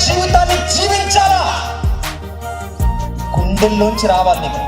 జీవితాన్ని జీవించాలా? గుండెల్లోంచి రావాలి నీకు.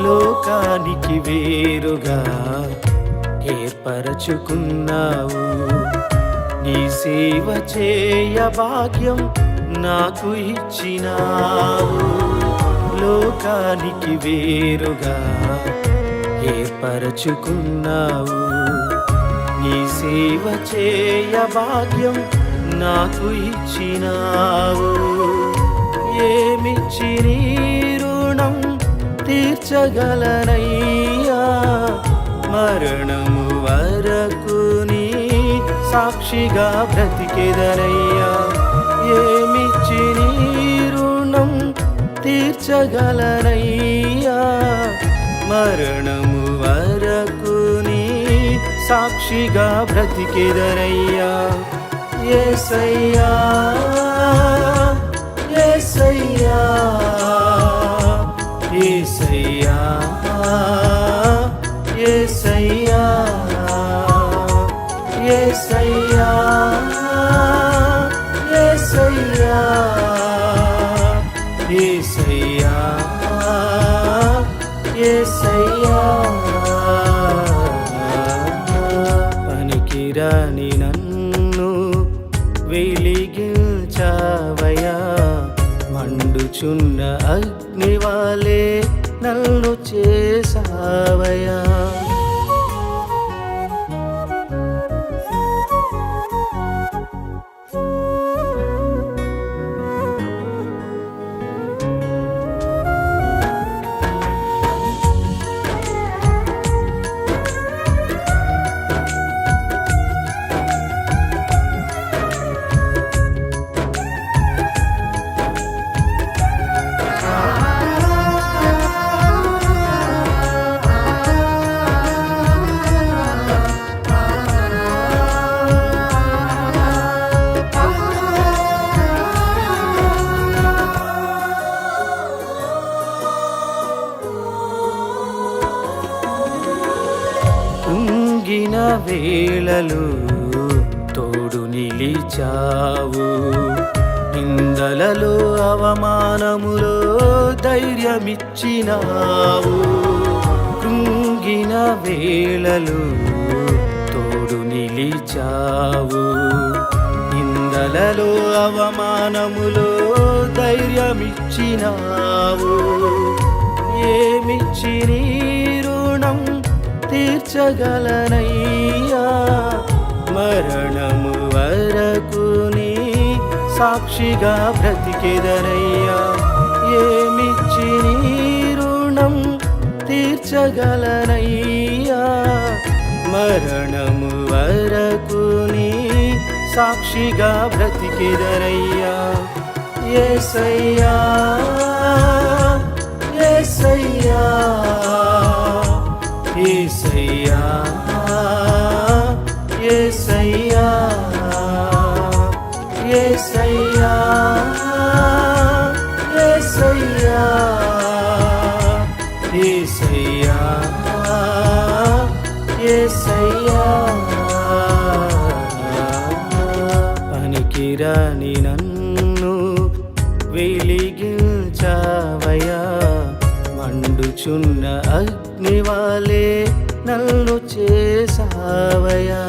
లోకానికి వేరుగా ఏర్పరచుకున్నావు, నీ సేవ చేయ భాగ్యం నాకు ఇచ్చినావు. లోకానికి వేరుగా ఏర్పరచుకున్నావు, నీ సేవ చేయ భాగ్యం నాకు ఇచ్చినావు. ఏమిచ్చి నీ రుణం తీర్చగలనయ్యా, మరణము వరకు నీ సాక్షిగా బ్రతికెదనయ్యా. ఏమిచ్చి నీ రుణం తీర్చగలనయ్యా, మరణము వరకు నీ సాక్షిగా బ్రతికెదనయ్యా. యేసయ్యా యేసయ్యా యేసయ్యా యేసయ్యా యేసయ్యా యేసయ్యా యేసయ్యా యేసయ్యా. పనికిరాని నన్ను వెలిగించావయ్యా, మండుచున్న అగ్నివాలే నన్ను చేసావయ్యా. కుంగిన వేళలు తోడు నిలిచావు, నిందలలో అవమానములో ధైర్యమిచ్చినావు. కుంగిన వేళలు తోడు నిలిచావు, నిందలలో అవమానములో ధైర్యమిచ్చినావు. ఏమిచ్చి నీ రుణం తీర్చగలనయ్యా, మరణము వరకు నీ సాక్షిగా బ్రతికెదనయ్యా. ఏమిచ్చి నీ రుణం తీర్చగలనయ్యా, మరణము వరకు నీ సాక్షిగా బ్రతికెదనయ్యా. యేసయ్యా యేసయ్యా యేసయ్యా యేసయ్యా యేసయ్యా వెలిగిరాని నన్ను వెలిగించవయ్యా, మండుచున్న అగ్నివాలే నన్ను చేసావయ్యా.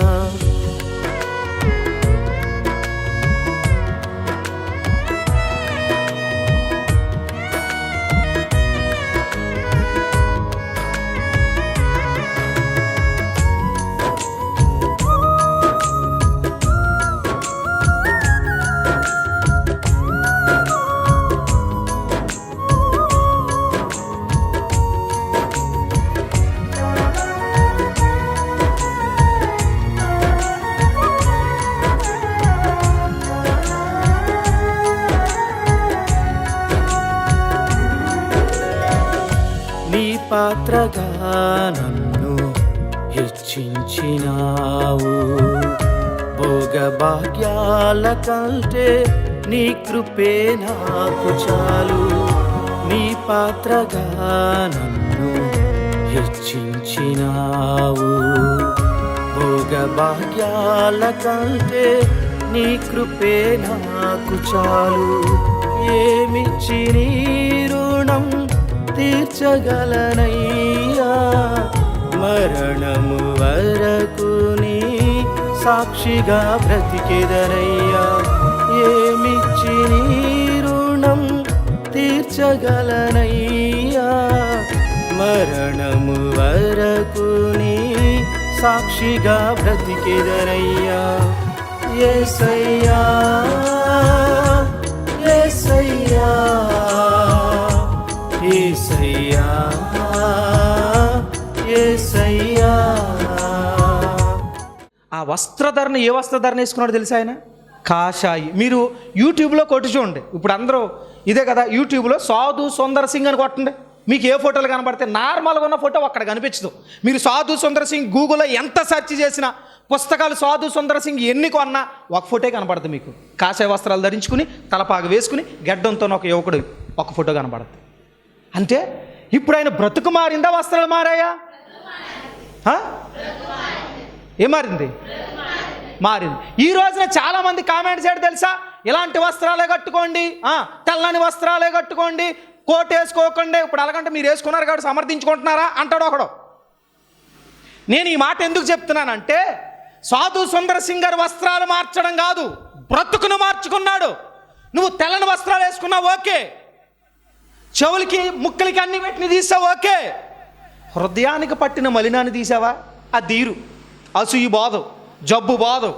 నీ పాత్రగా నన్ను హెచ్చించినావు, భోగ భాగ్యాల కంటే నీ కృపే నాకు చాలు. నీ పాత్రగా నన్ను హెచ్చించినావు, భోగ భాగ్యాల కంటే నీ కృపే నాకు చాలు. ఏమిచ్చి నీ రుణం తీర్చగలనయ్యా, మరణము వరకు నీ సాక్షిగా బ్రతికెదనయ్యా. ఏమిచ్చి నీ రుణం తీర్చగలనయ్యా, మరణము వరకు నీ సాక్షిగా బ్రతికెదనయ్యా. యేసయ్యా యేసయ్యా యేసయ్యా యేసయ్యా. ఆ వస్త్రధరణ ఏ వస్త్రధరణ వేసుకున్నాడు తెలుసా ఆయన? కాషాయి. మీరు యూట్యూబ్లో కొట్టి చూడండి. ఇప్పుడు అందరూ ఇదే కదా, యూట్యూబ్లో సాధు సుందర్ సింగ్ అని కొట్టండి, మీకు ఏ ఫోటోలు కనబడితే నార్మల్గా ఉన్న ఫోటో అక్కడ కనిపించదు. మీరు సాధు సుందర్ సింగ్ గూగుల్లో ఎంత సెర్చ్ చేసినా, పుస్తకాలు సాధు సుందర్ సింగ్ ఎన్ని కొన్నా ఒక ఫోటో కనబడుతుంది మీకు. కాషాయ వస్త్రాలు ధరించుకుని తలపాగ వేసుకుని గడ్డంతో ఒక యువకుడు ఒక ఫోటో కనబడుతుంది. అంటే ఇప్పుడు ఆయన బ్రతుకు మారిందా, వస్త్రాలు మారాయా? ఏం మారింది? మారింది. ఈ రోజున చాలామంది కామెంట్స్ ఏంటి తెలుసా? ఇలాంటి వస్త్రాలే కట్టుకోండి, తెల్లని వస్త్రాలే కట్టుకోండి, కోట్ వేసుకోకండి. ఇప్పుడు అలాగంటే మీరు వేసుకున్నారు కాబట్టి సమర్థించుకుంటున్నారా అంటాడు ఒకడు. నేను ఈ మాట ఎందుకు చెప్తున్నానంటే, సాధు సుందర్ సింగ్ గారు వస్త్రాలు మార్చడం కాదు, బ్రతుకును మార్చుకున్నాడు. నువ్వు తెల్లని వస్త్రాలు వేసుకున్నావు ఓకే, చెవులకి ముక్కలకి అన్ని వీటిని తీసావు ఓకే, హృదయానికి పట్టిన మలినాన్ని తీసావా? ఆ తీరు అసూయ బాదు, జబ్బు బాదు,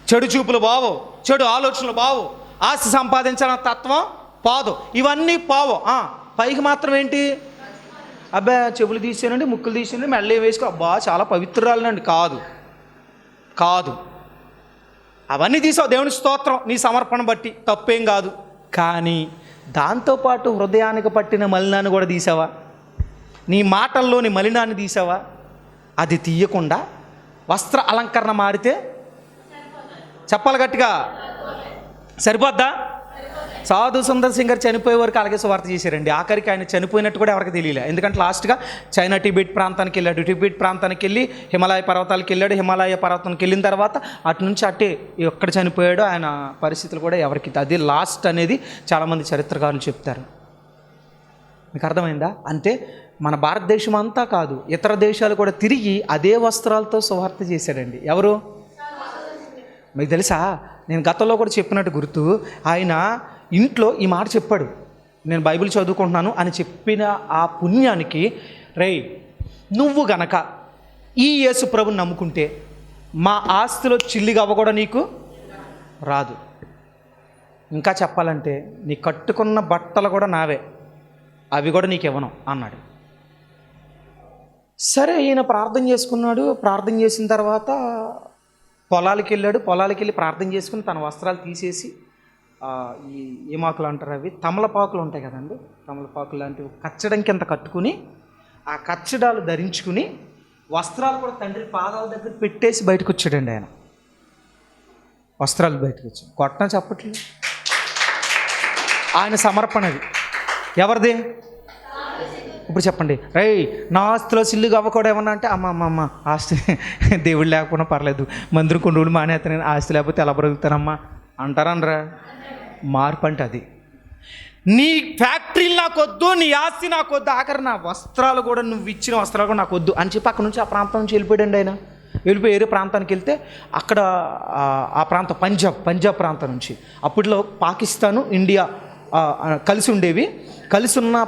చెడు చూపులు బావు, చెడు ఆలోచనలు బావు, ఆస్తి సంపాదించాలన్న తత్వం పాదు, ఇవన్నీ పావు. పైకి మాత్రం ఏంటి? అబ్బా చెవులు తీసానండి, ముక్కులు తీసానండి, మెళ్ళ వేసుకో, అబ్బా చాలా పవిత్రురాలండి. కాదు కాదు, అవన్నీ తీసావు దేవుని స్తోత్రం, నీ సమర్పణ బట్టి తప్పేం కాదు. కానీ దాంతోపాటు హృదయానికి పట్టిన మలినాన్ని కూడా తీసావా? నీ మాటల్లోని మలినాన్ని తీసావా? అది తీయకుండా వస్త్ర అలంకరణ మారితే చెప్పాలి గట్టిగా, సరిపోద్దా? సాధు సుందర్ సింగ్ గారు చనిపోయే వరకు అలాగే సువార్త చేశారండి. ఆఖరికి ఆయన చనిపోయినట్టు కూడా ఎవరికి తెలియలే. ఎందుకంటే లాస్ట్గా చైనా టిబెట్ ప్రాంతానికి వెళ్ళాడు. టిబెట్ ప్రాంతానికి వెళ్ళి హిమాలయ పర్వతాలకు వెళ్ళాడు. హిమాలయ పర్వతానికి వెళ్ళిన తర్వాత అటు నుంచి అట్టే ఎక్కడ చనిపోయాడో ఆయన పరిస్థితులు కూడా ఎవరికి, అది లాస్ట్ అనేది చాలామంది చరిత్రకారులు చెప్తారు. మీకు అర్థమైందా? అంటే మన భారతదేశం అంతా కాదు, ఇతర దేశాలు కూడా తిరిగి అదే వస్త్రాలతో సువార్త చేశాడండి. ఎవరు? మీకు తెలుసా, నేను గతంలో కూడా చెప్పినట్టు గుర్తు, ఆయన ఇంట్లో ఈ మాట చెప్పాడు, నేను బైబిల్ చదువుకుంటున్నాను అని చెప్పిన ఆ పుణ్యానికి, రేయ్ నువ్వు గనక ఈ యేసు ప్రభుని నమ్ముకుంటే మా ఆస్తిలో చిల్లిగా అవ్వ కూడా నీకు రాదు. ఇంకా చెప్పాలంటే నీ కట్టుకున్న బట్టలు కూడా నావే, అవి కూడా నీకు ఇవ్వను అన్నాడు. సరే ఈయన ప్రార్థన చేసుకున్నాడు. ప్రార్థన చేసిన తర్వాత పొలాలకి వెళ్ళాడు. పొలాలకి వెళ్ళి ప్రార్థన చేసుకుని తన వస్త్రాలు తీసేసి ఈ ఏమాకులు అంటారు, అవి తమలపాకులు ఉంటాయి కదండి, తమలపాకులు లాంటివి కచ్చడం కింద కట్టుకుని ఆ కచ్చడాలు ధరించుకుని వస్త్రాలు కూడా తండ్రి పాదాల దగ్గర పెట్టేసి బయటకు వచ్చాడండి. ఆయన వస్త్రాలు బయటకు వచ్చాడు. కొట్టన చెప్పట్లేదు, ఆయన సమర్పణది. ఎవరిది? ఇప్పుడు చెప్పండి, రై నా ఆస్తిలో సిల్లుగా అవ్వకూడదు ఏమన్నా అంటే, అమ్మ ఆస్తి దేవుడు లేకపోయినా పర్లేదు, మందిరం కొన్ని రోజులు మానేస్తాను, ఆస్తి లేకపోతే ఎలా బ్రతుకుతానమ్మా అంటారనరా? మార్పు అంటే అది. నీ ఫ్యాక్టరీలు నాకొద్దు, నీ ఆస్తి నాకొద్దు, ఆఖరి నా వస్త్రాలు కూడా, నువ్వు ఇచ్చిన వస్త్రాలు కూడా నాకొద్దు అని చెప్పి అక్కడ నుంచి ఆ ప్రాంతం నుంచి వెళ్ళిపోయాడండి ఆయన. వెళ్ళిపోయి వేరే ప్రాంతానికి వెళ్తే అక్కడ ఆ ప్రాంతం పంజాబ్ ప్రాంతం నుంచి, అప్పట్లో పాకిస్తాను ఇండియా కలిసి ఉండేవి. కలిసి ఉన్న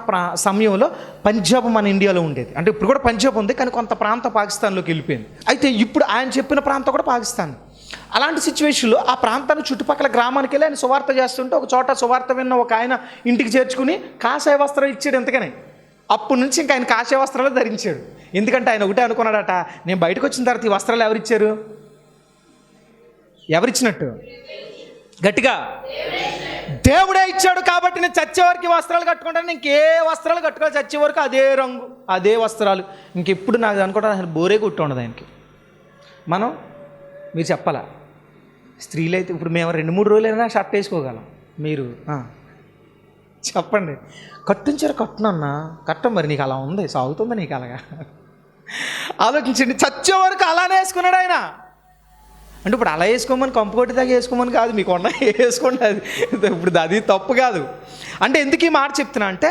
సమయంలో పంజాబ్ మన ఇండియాలో ఉండేది. అంటే ఇప్పుడు కూడా పంజాబ్ ఉంది, కానీ కొంత ప్రాంతం పాకిస్తాన్లోకి వెళ్ళిపోయింది. అయితే ఇప్పుడు ఆయన చెప్పిన ప్రాంతం కూడా పాకిస్తాన్. అలాంటి సిచ్యువేషన్లో ఆ ప్రాంతాన్ని చుట్టుపక్కల గ్రామానికి వెళ్ళి ఆయన సువార్త చేస్తుంటే ఒక చోట సువార్త విన్న ఒక ఆయన ఇంటికి చేర్చుకుని కాషాయ వస్త్రాలు ఇచ్చాడు. ఎంతకనే అప్పటి నుంచి ఇంకా ఆయన కాషాయ వస్త్రాలు ధరించాడు. ఎందుకంటే ఆయన ఒకటే అనుకున్నాడట, నేను బయటకు వచ్చిన తర్వాత ఈ వస్త్రాలు ఎవరిచ్చారు? ఎవరిచ్చినట్టు? గట్టిగా, దేవుడే ఇచ్చాడు. కాబట్టి నేను చచ్చే వరకు వస్త్రాలు కట్టుకుంటాను, ఇంకే వస్త్రాలు కట్టుకోవాలి, చచ్చే వరకు అదే రంగు అదే వస్త్రాలు. ఇంకెప్పుడు నాకు అనుకుంటాను అసలు బోరే కొట్టి ఉండదు ఆయనకి. మీరు చెప్పాలా? స్త్రీలు అయితే ఇప్పుడు మేము 2-3 రోజులైనా షర్ట్ వేసుకోగలం. మీరు చెప్పండి, కట్టించారు కట్టునన్నా కట్టం. మరి నీకు అలా ఉంది, సాగుతుందా నీకు అలాగా? ఆలోచించండి. చచ్చే వరకు అలానే వేసుకున్నాడు ఆయన. అంటే ఇప్పుడు అలా వేసుకోమని కంపుకొట్టి దాకా వేసుకోమని కాదు, మీకు ఉన్న వేసుకోండి, అది ఇప్పుడు అది తప్పు కాదు. అంటే ఎందుకు ఈ మాట చెప్తున్నా అంటే,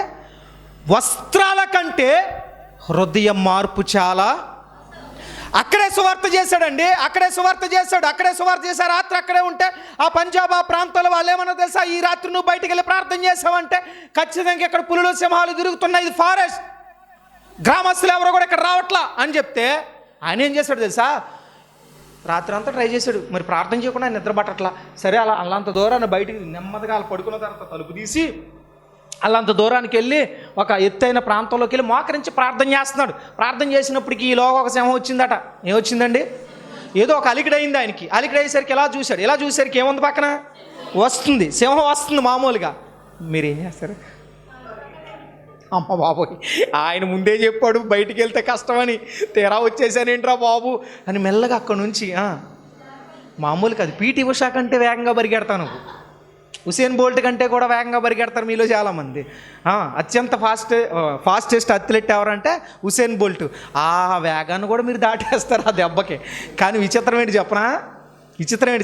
వస్త్రాల కంటే హృదయ మార్పు చాలా. అక్కడే సువార్త చేశాడండి, అక్కడే సువార్త చేశాడు. రాత్రి అక్కడే ఉంటే ఆ పంజాబ్ ఆ ప్రాంతాల వాళ్ళు ఏమన్నా తెలుసా, ఈ రాత్రి నువ్వు బయటికి వెళ్ళి ప్రార్థన చేసావంటే ఖచ్చితంగా ఇక్కడ పులులు సింహాలు తిరుగుతున్నాయి, ఇది ఫారెస్ట్, గ్రామస్తులు ఎవరో కూడా ఇక్కడ రావట్లా అని చెప్తే ఆయన ఏం చేశాడు తెలుసా, రాత్రి అంతా ట్రై చేశాడు. మరి ప్రార్థన చేయకుండా ఆయన నిద్ర పట్టట్లా. సరే అలా అల్లంత దూరాన్ని బయటికి నెమ్మదిగా అలా పడుకున్న తర్వాత తలుపు తీసి అల్లంత దూరానికి వెళ్ళి ఒక ఎత్తైన ప్రాంతంలోకి వెళ్ళి మోకరించి ప్రార్థన చేస్తున్నాడు. ప్రార్థన చేసినప్పటికీ ఈలోగా ఒక సింహం వచ్చిందట. ఏమొచ్చిందండి? ఏదో ఒక అలికిడైంది ఆయనకి. అలికిడయ్యేసరికి ఇలా చూసేసరికి ఏముంది పక్కన? వస్తుంది, సింహం వస్తుంది మామూలుగా. మీరేం చేస్తారు? అమ్మ బాబోయ్, ఆయన ముందే చెప్పాడు బయటికి వెళ్తే కష్టమని, తీరా వచ్చేసానేంట్రా బాబు అని మెల్లగా అక్కడి నుంచి మామూలుగా అది పీటీ ఉషా కంటే వేగంగా పరిగెడతాను, హుసేన్ బోల్ట్ కంటే కూడా వేగంగా పరిగెడతారు మీలో చాలామంది. అత్యంత ఫాస్టెస్ట్ అథ్లెట్ ఎవరంటే హుసేన్ బోల్ట్. ఆ వేగాన్ని కూడా మీరు దాటేస్తారు ఆ దెబ్బకి. కానీ విచిత్రం ఏంటి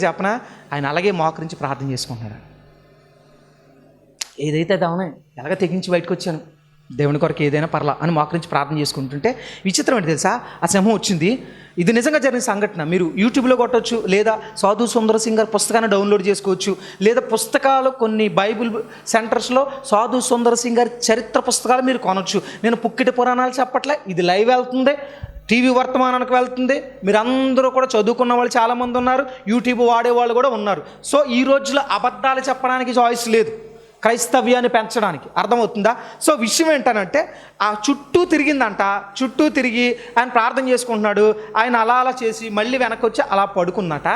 చెప్పనా, ఆయన అలాగే మోకరించి ప్రార్థన చేసుకుంటున్నాడు. ఏదైతే దావనే ఎలాగ తెగించి బయటకు వచ్చాను, దేవుని కొరకు ఏదైనా పర్లా అని మోకరించి ప్రార్థన చేసుకుంటుంటే విచిత్రం ఏంటి తెలుసా, ఆ సింహం వచ్చింది. ఇది నిజంగా జరిగిన సంఘటన. మీరు యూట్యూబ్లో కొట్టవచ్చు, లేదా సాధు సుందర సింగ్ గారి పుస్తకాన్ని డౌన్లోడ్ చేసుకోవచ్చు, లేదా పుస్తకాలు కొన్ని బైబిల్ సెంటర్స్లో సాధు సుందర సింగ్ గారి చరిత్ర పుస్తకాలు మీరు కొనవచ్చు. నేను పుక్కిటి పురాణాలు చెప్పట్లే, ఇది లైవ్ వెళ్తుంది, టీవీ వర్తమానానికి వెళ్తుంది. మీరు అందరూ కూడా చదువుకున్న వాళ్ళు చాలామంది ఉన్నారు, యూట్యూబ్ వాడేవాళ్ళు కూడా ఉన్నారు. సో ఈ రోజులో అబద్ధాలు చెప్పడానికి చాయిస్ లేదు, క్రైస్తవ్యాన్ని పెంచడానికి. అర్థమవుతుందా? సో విషయం ఏంటనంటే, ఆ చుట్టూ తిరిగి ఆయన ప్రార్థన చేసుకుంటున్నాడు. ఆయన అలా చేసి మళ్ళీ వెనక్కి వచ్చి అలా పడుకుందట.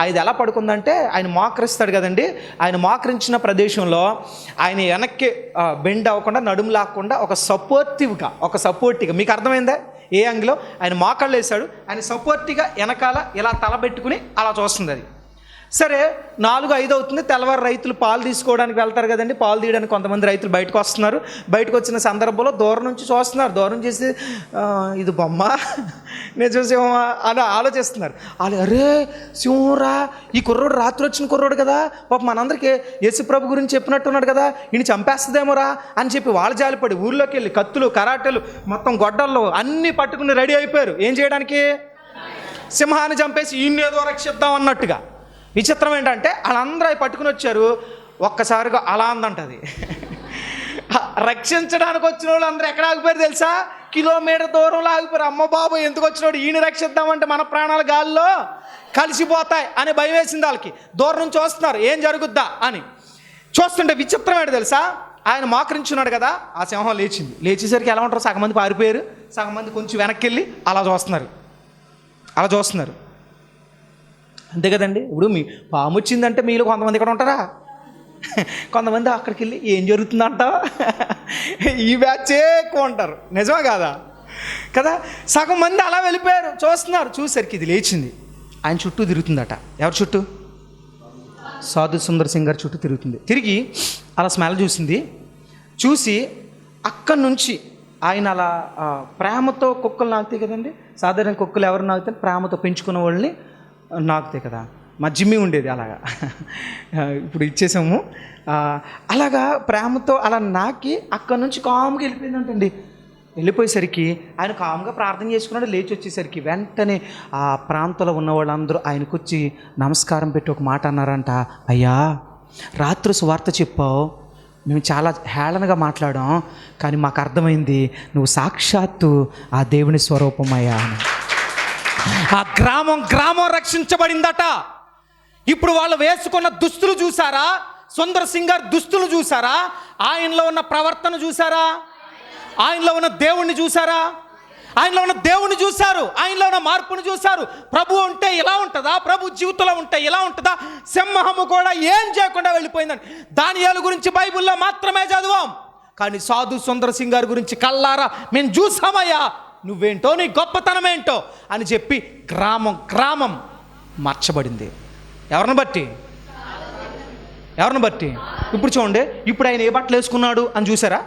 అది ఎలా పడుకుందంటే, ఆయన మోకరిస్తాడు కదండి, ఆయన మోకరించిన ప్రదేశంలో ఆయన వెనక్కి బెండ్ అవ్వకుండా, నడుము లాక్కుండా ఒక సపోర్టివ్గా మీకు అర్థమైందా ఏ యాంగిల్లో? ఆయన మోకాళ్ళు వేశాడు, ఆయన సపోర్టివ్గా వెనకాల ఇలా తల పెట్టుకుని అలా చూస్తుంది. అది సరే 4-5 అవుతుంది. తెల్లవారు రైతులు పాలు తీసుకోవడానికి వెళ్తారు కదండి, పాలు తీయడానికి కొంతమంది రైతులు బయటకు వస్తున్నారు. బయటకు వచ్చిన సందర్భంలో దూరం నుంచి చూస్తున్నారు, దూరం చేసి ఇది బొమ్మ నిజం సింహమా అని ఆలోచిస్తున్నారు. వాళ్ళు అరే సింహరా, ఈ కుర్రోడు రాత్రి వచ్చిన కుర్రోడు కదా, పాప మనందరికీ యేసుప్రభు గురించి చెప్పినట్టున్నాడు కదా, ఈయన చంపేస్తుందేమోరా అని చెప్పి వాళ్ళు జాలిపడి ఊళ్ళోకి వెళ్ళి కత్తులు కరాటలు మొత్తం గొడ్డల్లో అన్నీ పట్టుకుని రెడీ అయిపోయారు. ఏం చేయడానికి? సింహాన్ని చంపేసి ఈయన్నేదో రక్షిద్దాం అన్నట్టుగా. విచిత్రం ఏంటంటే, వాళ్ళందరూ అవి పట్టుకుని వచ్చారు. ఒక్కసారిగా అలా అందంటది. రక్షించడానికి వచ్చిన వాళ్ళు అందరూ ఎక్కడ ఆగిపోయారు తెలుసా? కిలోమీటర్ దూరంలో ఆగిపోయారు. అమ్మ బాబు ఎందుకు వచ్చినాడు, ఈయన రక్షిద్దామంటే మన ప్రాణాలు గాల్లో కలిసిపోతాయి అని భయం వేసింది వాళ్ళకి. దూరం నుంచి వస్తున్నారు, ఏం జరుగుద్దా అని చూస్తుంటే విచిత్రం ఏంటి తెలుసా, ఆయన మోకరించున్నాడు కదా, ఆ సింహం లేచేసరికి ఎలా ఉంటారు, సగం మంది పారిపోయారు, సగం మంది కొంచెం వెనక్కి వెళ్ళి అలా చూస్తున్నారు. అంతే కదండి. ఇప్పుడు మీ పాము వచ్చిందంటే మీలో కొంతమంది ఇక్కడ ఉంటారా, కొంతమంది అక్కడికి వెళ్ళి ఏం జరుగుతుందంట ఈ బ్యాచే ఎక్కువ ఉంటారు. నిజమా కాదా? కదా, సగం మంది అలా వెళ్ళిపోయారు, చూసేసరికి ఇది లేచింది, ఆయన చుట్టూ తిరుగుతుందట. ఎవరి చుట్టూ? సాధు సుందర్ సింగ్ గారి చుట్టూ తిరిగి అలా స్మెల్ చూసి అక్కడి నుంచి ఆయన అలా ప్రేమతో కుక్కలు నాకుతాయి కదండి, సాధారణ కుక్కలు ఎవరు నాకుతాయి, ప్రేమతో పెంచుకున్న వాళ్ళని నాకుతాయి కదా, మా జిమ్మి ఉండేది అలాగా. ఇప్పుడు ఇచ్చేసాము. అలాగా ప్రేమతో అలా నాకి అక్కడి నుంచి కామ్గా వెళ్ళిపోయిందంటండి. వెళ్ళిపోయేసరికి ఆయన కామ్గా ప్రార్థన చేసుకున్నాడు. లేచి వచ్చేసరికి వెంటనే ఆ ప్రాంతంలో ఉన్న వాళ్ళందరూ ఆయనకు వచ్చి నమస్కారం పెట్టి ఒక మాట అన్నారంట, అయ్యా రాత్రి సువార్త చెప్పావు, మేము చాలా హేళనగా మాట్లాడాం, కానీ మాకు అర్థమైంది నువ్వు సాక్షాత్తు ఆ దేవుని స్వరూపమయ్యా అని. ఆ గ్రామం రక్షించబడిందట. ఇప్పుడు వాళ్ళు వేసుకున్న దుస్తులు చూసారా? సుందర్ సింగ్ గారు దుస్తులు చూసారా? ఆయనలో ఉన్న ప్రవర్తన చూసారా? ఆయనలో ఉన్న దేవుణ్ణి చూసారా? ఆయనలో ఉన్న దేవుణ్ణి చూశారు, ఆయనలో ఉన్న మార్పును చూశారు. ప్రభు ఉంటే ఇలా ఉంటుందా? ప్రభు జీవితంలో ఉంటే ఇలా ఉంటుందా? సింహము కూడా ఏం చేయకుండా వెళ్ళిపోయిందని దానియేలు గురించి బైబిల్లో మాత్రమే చదివాం, కానీ సాధు సుందర్ సింగ్ గారి గురించి కల్లారా మేము చూసామయ్యా, నువ్వేంటో నీ గొప్పతనం ఏంటో అని చెప్పి గ్రామం మార్చబడింది. ఎవరిని బట్టి? ఇప్పుడు చూడండి, ఇప్పుడు ఆయన ఏ బట్టలు వేసుకున్నాడు అని చూసారా?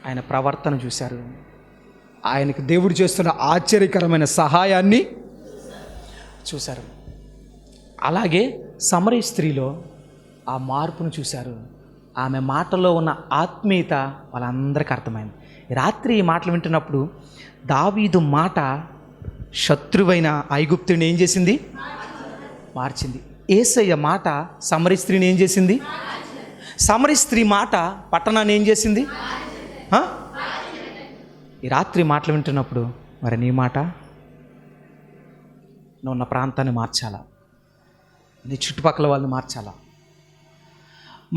ఆయన ప్రవర్తన చూశారు. ఆయనకు దేవుడు చేస్తున్న ఆశ్చర్యకరమైన సహాయాన్ని చూశారు. అలాగే సమరయ స్త్రీలో ఆ మార్పును చూశారు. ఆమె మాటల్లో ఉన్న ఆత్మీయత వాళ్ళందరికీ అర్థమైంది. రాత్రి ఈ మాటలు వింటున్నప్పుడు దావీదు మాట శత్రువైన ఐగుప్తుని ఏం చేసింది? మార్చింది. యేసయ్య మాట సమరయ స్త్రీని ఏం చేసింది? సమరయ స్త్రీ మాట పట్టణాన్ని ఏం చేసింది? ఈ రాత్రి మాటలు వింటున్నప్పుడు మరి నీ మాట, నువ్వు ఉన్న ప్రాంతాన్ని మార్చాలా, నీ చుట్టుపక్కల వాళ్ళని మార్చాలా.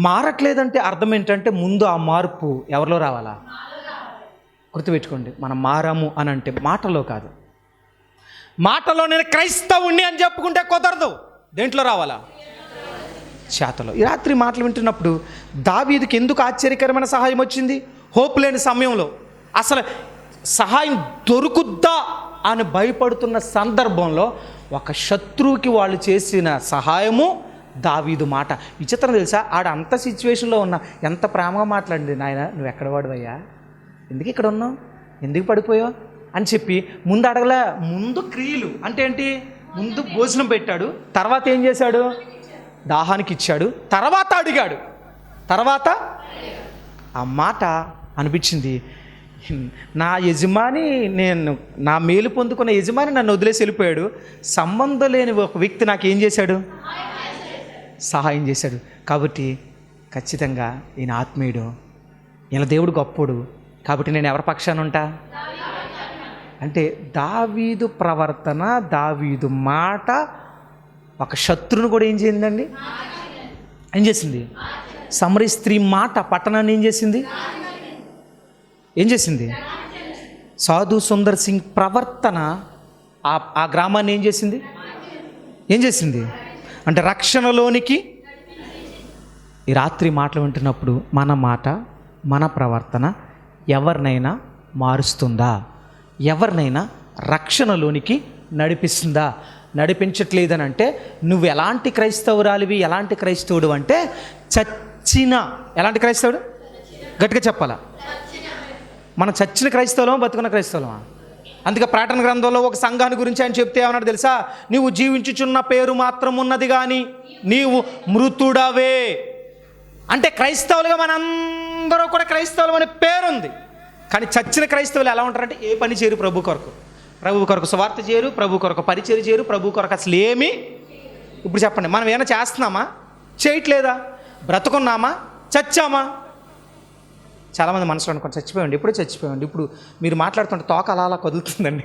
మారట్లేదంటే అర్థం ఏంటంటే ముందు ఆ మార్పు ఎవరిలో రావాలా? గుర్తుపెట్టుకోండి, మనం మారాము అని అంటే మాటలో కాదు. మాటలో నేను క్రైస్తవుణ్ణి అని చెప్పుకుంటే కుదరదు. దేంట్లో రావాలా? చేతలో. ఈ రాత్రి మాటలు వింటున్నప్పుడు దావీదుకి ఎందుకు ఆశ్చర్యకరమైన సహాయం వచ్చింది? హోప్ లేని సమయంలో, అసలు సహాయం దొరుకుద్దా అని భయపడుతున్న సందర్భంలో ఒక శత్రువుకి వాళ్ళు చేసిన సహాయము దావీదు మాట. విచిత్రం తెలుసా? ఆడ అంత సిచ్యువేషన్లో ఉన్నా ఎంత ప్రేమగా మాట్లాడింది, నాయన నువ్వు ఎక్కడ వాడువయ్యా, ఎందుకు ఇక్కడ ఉన్నావు, ఎందుకు పడిపోయావు అని చెప్పి ముందు అడగలే. ముందు క్రియలు అంటే ఏంటి? ముందు భోజనం పెట్టాడు, తర్వాత ఏం చేశాడు? దాహానికి ఇచ్చాడు, తర్వాత అడిగాడు, తర్వాత ఆ మాట అనిపించింది, నా యజమాని, నా మేలు పొందుకున్న యజమాని నన్ను వదిలేసి వెళ్ళిపోయాడు, సంబంధం లేని ఒక వ్యక్తి నాకు ఏం చేశాడు? సహాయం చేశాడు. కాబట్టి ఖచ్చితంగా ఈయన ఆత్మీయుడు, ఈయన దేవుడు గొప్పోడు, కాబట్టి నేను ఎవరి పక్షాన ఉంటా అంటే దావీదు ప్రవర్తన, దావీదు మాట ఒక శత్రువును కూడా ఏం చేసిందండి? ఏం చేసింది? సమరయ స్త్రీ మాట పట్టణాన్ని ఏం చేసింది? సాధు సుందర్ సింగ్ ప్రవర్తన ఆ గ్రామాన్ని ఏం చేసింది అంటే రక్షణలోనికి. ఈ రాత్రి మాటలు వింటున్నప్పుడు మన మాట, మన ప్రవర్తన ఎవరినైనా మారుస్తుందా? ఎవరినైనా రక్షణలోనికి నడిపిస్తుందా? నడిపించట్లేదని అంటే నువ్వు ఎలాంటి క్రైస్తవురాలివి, ఎలాంటి క్రైస్తవుడు అంటే చచ్చిన, ఎలాంటి క్రైస్తవుడు? గట్టిగా చెప్పాలా? మన చచ్చిన క్రైస్తవులమా, బతుకున్న క్రైస్తవులమా? అందుకే ప్రకటన గ్రంథంలో ఒక సంఘాన్ని గురించి ఆయన చెప్తే ఏమన్నాడు తెలుసా? నీవు జీవించుచున్న పేరు మాత్రం ఉన్నది కానీ నీవు మృతుడవే. అంటే క్రైస్తవులుగా మనందరూ కూడా క్రైస్తవులు అనే పేరుంది, కానీ చచ్చిన క్రైస్తవులు ఎలా ఉంటారంటే ఏ పని చేయరు ప్రభు కొరకు సువార్త చేయరు, ప్రభు కొరకు పరిచర్య చేయరు, ప్రభు కొరకు అసలు ఏమి. ఇప్పుడు చెప్పండి, మనం ఏమైనా చేస్తున్నామా? చేయట్లేదా? బ్రతుకున్నామా? చచ్చామా? చాలామంది మనసులో అనుకోండి చచ్చిపోయండి, ఎప్పుడూ చచ్చిపోయండి. ఇప్పుడు మీరు మాట్లాడుతుంటే తోక అలా కదులుతుందండి.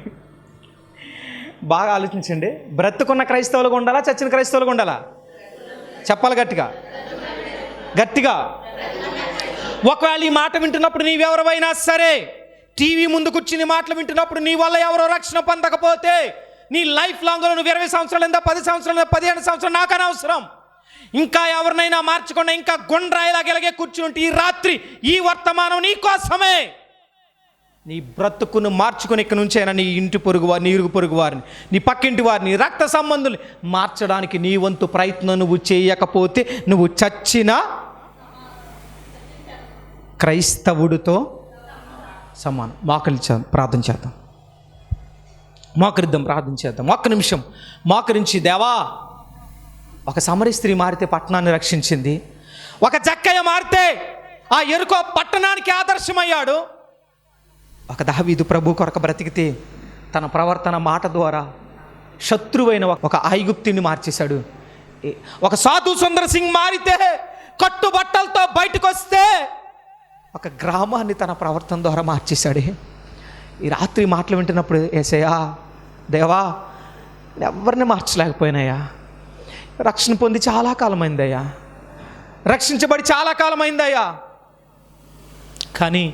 బాగా ఆలోచించండి, బ్రతుకున్న క్రైస్తవులుగా ఉండాలా, చచ్చిన క్రైస్తవులుగా ఉండాలా? చెప్పాలి గట్టిగా. ఒకవేళ ఈ మాట వింటున్నప్పుడు నీవెవరైనా సరే, టీవీ ముందు కూర్చుని మాటలు వింటున్నప్పుడు నీ వల్ల ఎవరో రక్షణ పొందకపోతే నీ లైఫ్ లాంగ్లో నువ్వు 20 సంవత్సరాలు, 10 సంవత్సరాలు, 15 సంవత్సరాలు నాకు అనవసరం, ఇంకా ఎవరినైనా మార్చకుండా ఇంకా గుండ్రాయిలాగే కూర్చుంటే ఈ రాత్రి ఈ వర్తమానం నీ కోసమే. నీ బ్రతుకును మార్చుకుని ఇక్కడి నుంచి అయినా నీ ఇంటి పొరుగు వారిని, ఇరుగు పొరుగు వారిని, నీ పక్కింటి వారిని, రక్త సంబంధులు మార్చడానికి నీ వంతు ప్రయత్నం నువ్వు చేయకపోతే నువ్వు చచ్చిన క్రైస్తవుడితో సమానం. ప్రార్థన చేద్దాం. మోకరిద్దాం, ప్రార్థన చేద్దాం. ఒక్క నిమిషం మోకరించి, దేవా ఒక సమరీ స్త్రీ మారితే పట్టణాన్ని రక్షించింది. ఒక జక్కయ్య మారితే ఆ యెరికో పట్టణానికి ఆదర్శమయ్యాడు. ఒక దావీదు ప్రభు కొరకు బ్రతికితే తన ప్రవర్తన మాట ద్వారా శత్రువైన ఒక ఐగుప్తుని మార్చేశాడు. ఒక సాధు సుందర్ సింగ్ మారితే కట్టుబట్టలతో బయటకు వస్తే ఒక గ్రామాన్ని తన ప్రవర్తన ద్వారా మార్చేశాడు. ఈ రాత్రి మాటలు వింటున్నప్పుడు యేసయ్యా, దేవా, ఎవరిని మార్చలేకపోయినాయా. రక్షణ పొంది చాలా కాలమైందయ్యా, రక్షించబడి చాలా కాలమైందయ్యా, కానీ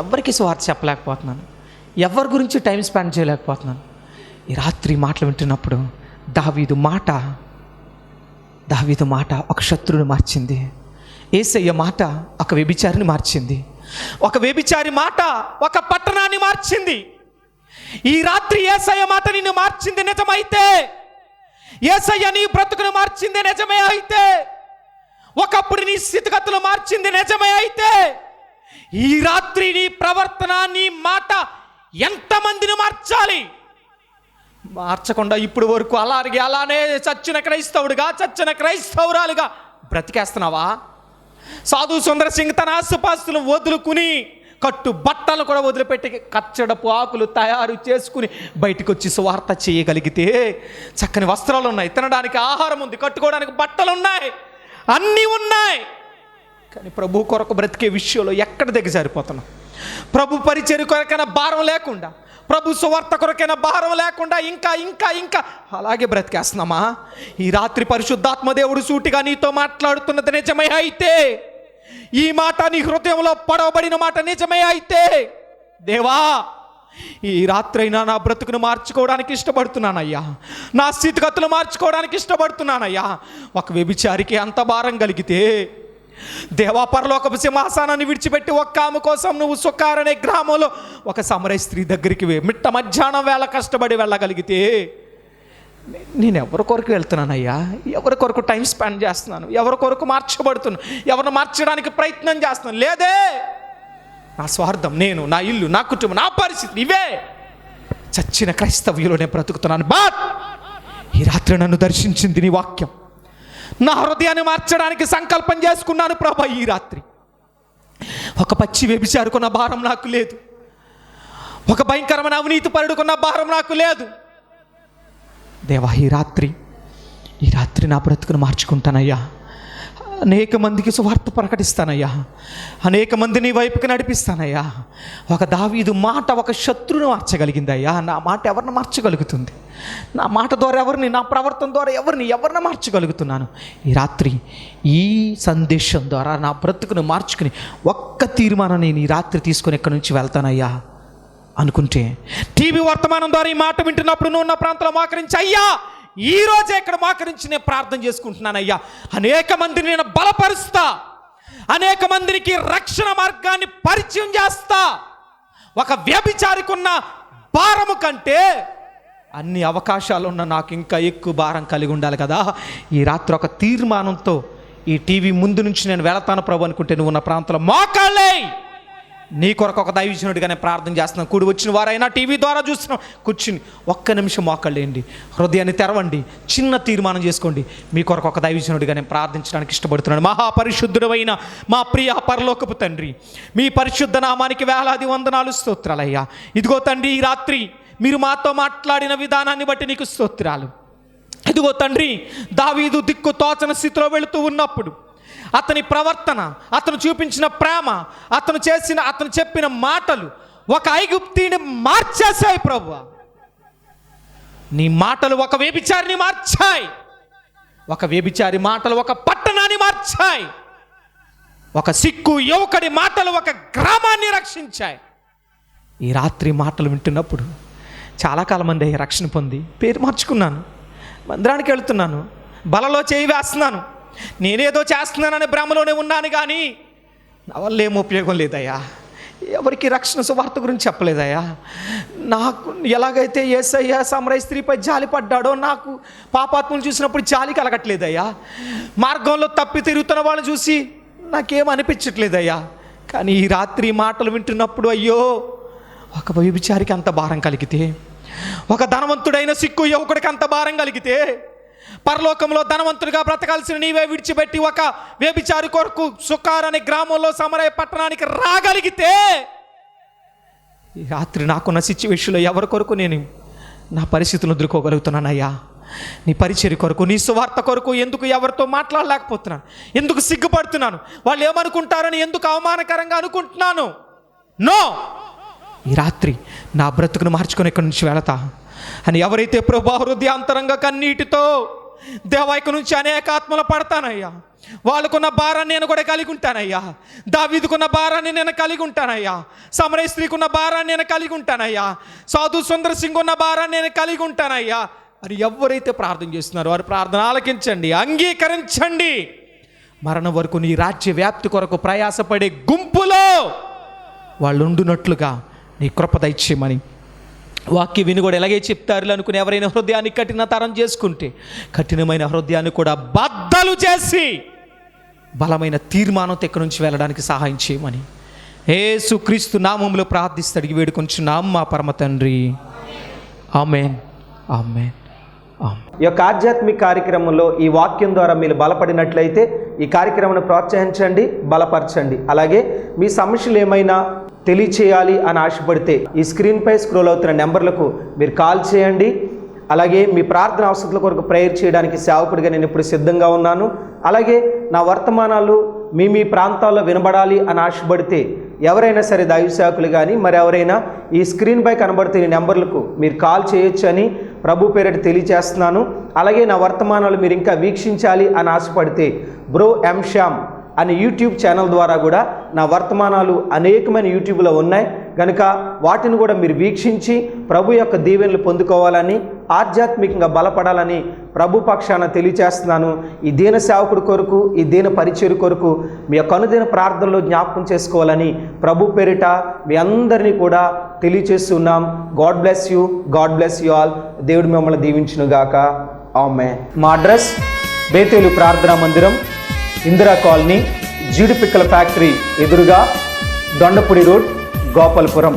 ఎవరికి స్వార్థ చెప్పలేకపోతున్నాను, ఎవరి గురించి టైం స్పెండ్ చేయలేకపోతున్నాను. ఈ రాత్రి మాటలు వింటున్నప్పుడు దావీదు మాట ఒక శత్రువుని మార్చింది. యేసయ్య మాట ఒక వ్యభిచారిని మార్చింది. ఒక వ్యభిచారి మాట ఒక పట్టణాన్ని మార్చింది. ఈ రాత్రి యేసయ్య మాట నిన్ను మార్చింది నిజమైతే, యేసయ్య నీ బ్రతుకును మార్చింది నిజమే అయితే, ఒకప్పుడు నీ స్థితిగతులు మార్చింది నిజమే అయితే, ఈ రాత్రి నీ ప్రవర్తన నీ మాట ఎంతమందిని మార్చాలి? మార్చకుండా ఇప్పుడు వరకు అలానే చచ్చిన క్రైస్తవురాలుగా బ్రతికేస్తున్నావా? సాధు సుందర్ సింగ్ తన ఆసుపాస్తులు వదులుకుని కట్టు బట్టలు కూడా వదిలిపెట్టి కచ్చడపు ఆకులు తయారు చేసుకుని బయటకు వచ్చి సువార్త చేయగలిగితే, చక్కని వస్త్రాలు ఉన్నాయి, తినడానికి ఆహారం ఉంది, కట్టుకోవడానికి బట్టలు ఉన్నాయి, అన్నీ ఉన్నాయి, కానీ ప్రభు కొరకు బ్రతికే విషయంలో ఎక్కడ దిగజారిపోతున్నాం? ప్రభు పరిచర్య కొరకైనా భారం లేకుండా, ప్రభు సువార్త కొరకైనా భారం లేకుండా ఇంకా అలాగే బ్రతికేస్తున్నామా? ఈ రాత్రి పరిశుద్ధాత్మ దేవుడు సూటిగా నీతో మాట్లాడుతున్నది నిజమే అయితే, ఈ మాట నీ హృదయంలో పడవబడిన మాట నిజమే అయితే, దేవా, ఈ రాత్రైనా నా బ్రతుకును మార్చుకోవడానికి ఇష్టపడుతున్నానయ్యా, నా స్థితిగతులు మార్చుకోవడానికి ఇష్టపడుతున్నానయ్యా. ఒక వ్యభిచారికి అంత భారం కలిగితే, దేవా, పరలోకపు సింహాసనాన్ని విడిచిపెట్టి ఒక్క ఆమె కోసం నువ్వు సుకార్ అనే గ్రామంలో ఒక సమరయ స్త్రీ దగ్గరికి మిట్ట మధ్యాహ్నం వేళ కష్టపడి వెళ్ళగలిగితే, నేను ఎవరి కొరకు వెళ్తున్నానయ్యా? ఎవరి కొరకు టైం స్పెండ్ చేస్తున్నాను? ఎవరి కొరకు మార్చబడుతున్నాను? ఎవరిని మార్చడానికి ప్రయత్నం చేస్తున్నాను? లేదే, నా స్వార్థం, నేను, నా ఇల్లు, నా కుటుంబం, నా పరిస్థితి, ఇవే చచ్చిన క్రైస్తవ్యులోనే బ్రతుకుతున్నాను. బట్ ఈ రాత్రి నన్ను దర్శించింది నీ వాక్యం. నా హృదయాన్ని మార్చడానికి సంకల్పం చేసుకున్నాను ప్రభా. ఈ రాత్రి ఒక పచ్చి వ్యభిచారుకున్న భారం నాకు లేదు, ఒక భయంకరమైన అవినీతి పరుడుకున్న భారం నాకు లేదు. దేవా, ఈ రాత్రి నా బ్రతుకును మార్చుకుంటానయ్యా. అనేక మందికి సువార్త ప్రకటిస్తానయ్యా, అనేక మందిని వైపుకి నడిపిస్తానయ్యా. ఒక దావీదు మాట ఒక శత్రువును మార్చగలిగిందయ్యా. నా మాట ఎవరిని మార్చగలుగుతుంది? నా మాట ద్వారా ఎవరిని, నా ప్రవర్తన ద్వారా ఎవరిని మార్చగలుగుతున్నాను? ఈ రాత్రి ఈ సందేశం ద్వారా నా బ్రతుకును మార్చుకుని ఒక్క తీర్మానం నేను ఈ రాత్రి తీసుకొని ఎక్కడి నుంచి వెళ్తానయ్యా అనుకుంటే, టీవీ వర్తమానం ద్వారా ఈ మాట వింటున్నప్పుడు నువ్వు ఉన్న ప్రాంతంలో మోకరించి, అయ్యా, ఈ రోజే ఇక్కడ మోకరించి నేను ప్రార్థన చేసుకుంటున్నానయ్యా, అనేక మందిని నేను బలపరుస్తా, అనేక మందికి రక్షణ మార్గాన్ని పరిచయం చేస్తా. ఒక వ్యభిచారికున్న భారము కంటే అన్ని అవకాశాలు ఉన్న నాకు ఇంకా ఎక్కువ భారం కలిగి ఉండాలి కదా. ఈ రాత్రి ఒక తీర్మానంతో ఈ టీవీ ముందు నుంచి నేను వెళతాను ప్రభు అనుకుంటే, నువ్వు ఉన్న ప్రాంతంలో మోకాళ్ళే నీ కొరకు ఒక దైవజనుడిగానే ప్రార్థన చేస్తున్నాను. కూడి వచ్చిన వారైనా టీవీ ద్వారా చూస్తున్నాం, కూర్చుని ఒక్క నిమిషం మోకాళ్ళేయండి, హృదయాన్ని తెరవండి, చిన్న తీర్మానం చేసుకోండి. మీ కొరకు ఒక దైవజనుడిగా నేను ప్రార్థించడానికి ఇష్టపడుతున్నాను. మహాపరిశుద్ధుడైన మా ప్రియ పరలోకపు తండ్రి, మీ పరిశుద్ధ నామానికి వేలాది వందనాలు, స్తోత్రాలయ్యా. ఇదిగో తండ్రి, ఈ రాత్రి మీరు మాతో మాట్లాడిన విధానాన్ని బట్టి నీకు స్తోత్రాలు. ఇదిగో తండ్రి, దావీదు దిక్కు తోచన స్థితిలో వెళుతూ ఉన్నప్పుడు అతని ప్రవర్తన, అతను చూపించిన ప్రేమ, అతను చెప్పిన మాటలు ఒక ఐగుప్తిని మార్చేశాయి ప్రభువా. నీ మాటలు ఒక వ్యభిచారిని మార్చాయి, ఒక వ్యభిచారి మాటలు ఒక పట్టణాన్ని మార్చాయి, ఒక సిక్కు యువకుడి మాటలు ఒక గ్రామాన్ని రక్షించాయి. ఈ రాత్రి మాటలు వింటున్నప్పుడు చాలా కాలం మంది రక్షణ పొంది పేరు మార్చుకున్నాను, మందిరానికి వెళుతున్నాను, బలలో చేయి వేస్తున్నాను, నేనేదో చేస్తున్నానని భ్రమలోనే ఉన్నాను, కానీ నా వల్ల ఏం ఉపయోగం లేదయ్యా. ఎవరికి రక్షణ సువార్త గురించి చెప్పలేదయ్యా. నాకు ఎలాగైతే యేసయ్య సమరయ స్త్రీపై జాలి పడ్డాడో, నాకు పాపాత్మను చూసినప్పుడు జాలి కలగట్లేదయ్యా. మార్గంలో తప్పి తిరుగుతున్న వాళ్ళని చూసి నాకేం అనిపించట్లేదయ్యా. కానీ ఈ రాత్రి మాటలు వింటున్నప్పుడు, అయ్యో, ఒక వ్యభిచారికి అంత భారం కలిగితే, ఒక ధనవంతుడైన సిక్కు యువకుడికి అంత భారం కలిగితే, పరలోకంలో ధనవంతుడిగా బ్రతకాల్సిన నీవే విడిచిపెట్టి ఒక వ్యభిచారి కొరకు సుకార్ అనే గ్రామంలో సమరయ పట్టణానికి రాగలిగితే ఈ రాత్రి నాకున్న సిచ్యువేషన్లో ఎవరి కొరకు నేను నా పరిస్థితులను ఎదుర్కోగలుగుతున్నానయ్యా? నీ పరిచర్య కొరకు, నీ సువార్త కొరకు ఎందుకు ఎవరితో మాట్లాడలేకపోతున్నాను? ఎందుకు సిగ్గుపడుతున్నాను? వాళ్ళు ఏమనుకుంటారని ఎందుకు అవమానకరంగా అనుకుంటున్నాను? నో, ఈ రాత్రి నా బ్రతుకును మార్చుకొని ఇక్కడి నుంచి వెళతా అని ఎవరైతే ప్రభా హృదయాంతరంగా కన్నీటితో దేవా ఇక నుంచి అనేక ఆత్మలు పడతానయ్యా, వాళ్ళకున్న భారాన్ని నేను కూడా కలిగి ఉంటానయ్యా, దావీదుకున్న భారాన్ని నేను కలిగి ఉంటానయ్యా, సమరయ స్త్రీకున్న భారాన్ని నేను కలిగి ఉంటానయ్యా, సాధు సుందర్ సింగ్ ఉన్న భారాన్ని నేను కలిగి ఉంటానయ్యా అని ఎవరైతే ప్రార్థన చేస్తున్నారో వారి ప్రార్థన ఆలకించండి, అంగీకరించండి. మరణం వరకు నీ రాజ్య వ్యాప్తి కొరకు ప్రయాసపడే గుంపులో వాళ్ళు ఉండునట్లుగా నీ కృప దయచేయమని వాక్య విని కూడా ఎలాగే చెప్తారు అనుకుని ఎవరైనా హృదయాన్ని కఠినతరం చేసుకుంటే కఠినమైన హృదయాన్ని కూడా బద్దలు చేసి బలమైన తీర్మానంతో ఇక్కడి నుంచి వెళ్ళడానికి సహాయం చేయమని యేసుక్రీస్తు నామములో ప్రార్థిస్తూ అడిగి వేడుకొంచున్నాం మా పరమ తండ్రి. ఆమేన్, ఆమేన్. ఈ యొక్క ఆధ్యాత్మిక కార్యక్రమంలో ఈ వాక్యం ద్వారా మీరు బలపడినట్లయితే ఈ కార్యక్రమాన్ని ప్రోత్సహించండి, బలపరచండి. అలాగే మీ సమస్యలు ఏమైనా తెలియచేయాలి అని ఆశపడితే ఈ స్క్రీన్పై స్క్రోల్ అవుతున్న నెంబర్లకు మీరు కాల్ చేయండి. అలాగే మీ ప్రార్థన అవసరాల కొరకు ప్రేయర్ చేయడానికి సేవకుడిగా నేను ఇప్పుడు సిద్ధంగా ఉన్నాను. అలాగే నా వర్తమానాలు మీ ప్రాంతాల్లో వినబడాలి అని ఆశపడితే ఎవరైనా సరే దైవ సేవకులు కానీ మరి ఎవరైనా ఈ స్క్రీన్పై కనబడుతున్న నెంబర్లకు మీరు కాల్ చేయొచ్చు అని ప్రభు పేరిట తెలియజేస్తున్నాను. అలాగే నా వర్తమానాలు మీరు ఇంకా వీక్షించాలి అని ఆశపడితే బ్రో ఎం శ్యామ్ అనే యూట్యూబ్ ఛానల్ ద్వారా కూడా నా వర్తమానాలు అనేకమైన యూట్యూబ్లో ఉన్నాయి కనుక వాటిని కూడా మీరు వీక్షించి ప్రభు యొక్క దీవెనలు పొందుకోవాలని, ఆధ్యాత్మికంగా బలపడాలని ప్రభు పక్షాన తెలియచేస్తున్నాను. ఈ దీన సేవకుడి కొరకు, ఈ దీన పరిచర్య కొరకు మీ యొక్క అనుదిన ప్రార్థనలో జ్ఞాపకం చేసుకోవాలని ప్రభు పేరిట మీ అందరినీ కూడా తెలియచేస్తున్నాం. God bless you, God bless you all. దేవుడు మిమ్మల్ని దీవించునుగాక. ఆమేన్. మా అడ్రస్ బేతేలు ప్రార్థనా మందిరం, ఇందిరా కాలనీ, జీడిపిక్కల ఫ్యాక్టరీ ఎదురుగా, దొండపూడి రోడ్, గోపాలపురం.